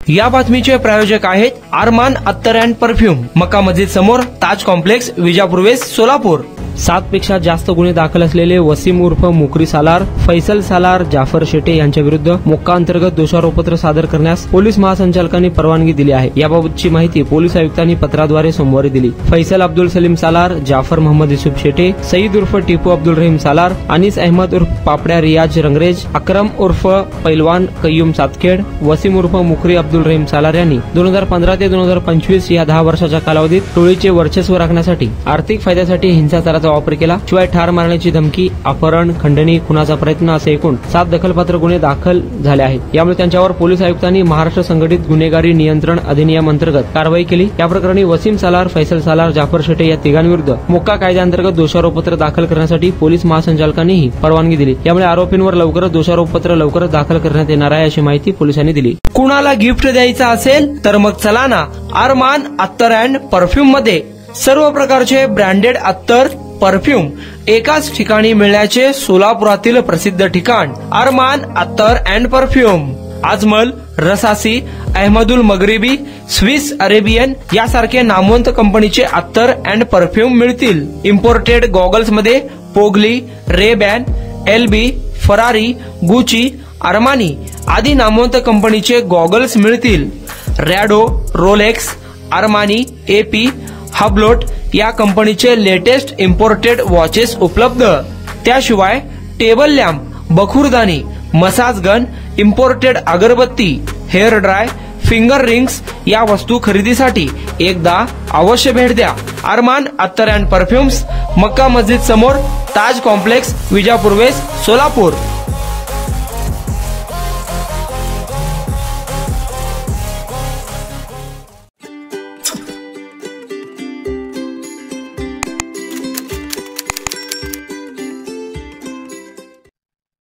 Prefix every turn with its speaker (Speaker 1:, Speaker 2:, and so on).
Speaker 1: या बातमीचे प्रायोजक आहेत अरमान अत्तर अँड परफ्यूम, मक्का मस्जिद समोर, ताज कॉम्प्लेक्स, विजापूर वेस्ट, सोलापूर। 7 पेक्षा जास्त गुन्हे दाखल असलेले वसीम उर्फ मुकरी सालार, फैसल सालार, जाफर शेटे यांच्या विरुद्ध मोक्का अंतर्गत दोषारोपपत्र सादर करण्यास पोलीस महासंचालकांनी परवानगी दिली आहे। याबाबतची माहिती पोलीस आयुक्तांनी पत्राद्वारे सोमवारी दिली। फैसल अब्दुल सलीम सालार, जाफर मोहम्मद युसुफ शेटे, सईद उर्फ टिपू अब्दुल रहीम सालार, अनीस अहमद उर्फ पापड्या रियाज रंगरेज, अक्रम उर्फ पैलवान कय्यूम सातखेड, वसीम उर्फ मुकरी अब्दुल रहीम सालार यांनी 2015 ते 2025 या 10 वर्षाच्या कालावधीत टोळीचे वर्चस्व राखण्यासाठी आर्थिक फायद्यासाठी हिंसाचाराचा वापर केला। शिवाय ठार मारण्याची धमकी, अपहरण, खंडणी, खुनाचा प्रयत्न असे एकूण 7 दखलपात्र गुन्हे दाखल झाले आहेत। यामुळे त्यांच्यावर पोलीस आयुक्तांनी महाराष्ट्र संघटित गुन्हेगारी नियंत्रण अधिनियम अंतर्गत कारवाई केली। या प्रकरणी वसीम सालार, फैसल सालार, जाफर शेटे या तिघांविरुद्ध मोक्का कायद्याअंतर्गत दोषारोपपत्र दाखल करण्यासाठी पोलीस महासंचालकांनीही परवानगी दिली। यामुळे आरोपींवर लवकरच दोषारोपपत्र लवकरच दाखल करण्यात येणार आहे अशी माहिती पोलिसांनी दिली। कुणाला गिफ्ट द्यायचं असेल तर मग चला ना अरमान अत्तर अँड परफ्यूम मध्ये सर्व प्रकारचे ब्रँडेड अत्तर परफ्यूम एकाच ठिकाणी मिळण्याचे सोलापुरातील प्रसिद्ध ठिकाण अरमान अत्तर and perfume. Ajmal, Rasasi, Ahmed al Maghribi, Swiss Arabian यासारखे नामवंत कंपनीचे अत्तर अँड परफ्यूम मिळतील। इम्पोर्टेड गॉगल्स मध्ये पोगली, Ray Ban, LB, Ferrari, Gucci, Armani आदी नामवंत कंपनीचे गॉगल्स मिळतील। Rado, Rolex, Armani, AP, Hublot या कंपनीचे लेटेस्ट इम्पोर्टेड वॉचेस उपलब्ध। त्याशिवाय टेबल लॅम्प, बखुरदानी, मसाज गन, इम्पोर्टेड अगरबत्ती, हेअर ड्राय, फिंगर रिंग्स या वस्तू खरेदीसाठी एकदा अवश्य भेट द्या अरमान अत्तर अँड परफ्यूम्स, मक्का मस्जिद समोर, ताज कॉम्प्लेक्स, विजापूर वेस्ट, सोलापूर।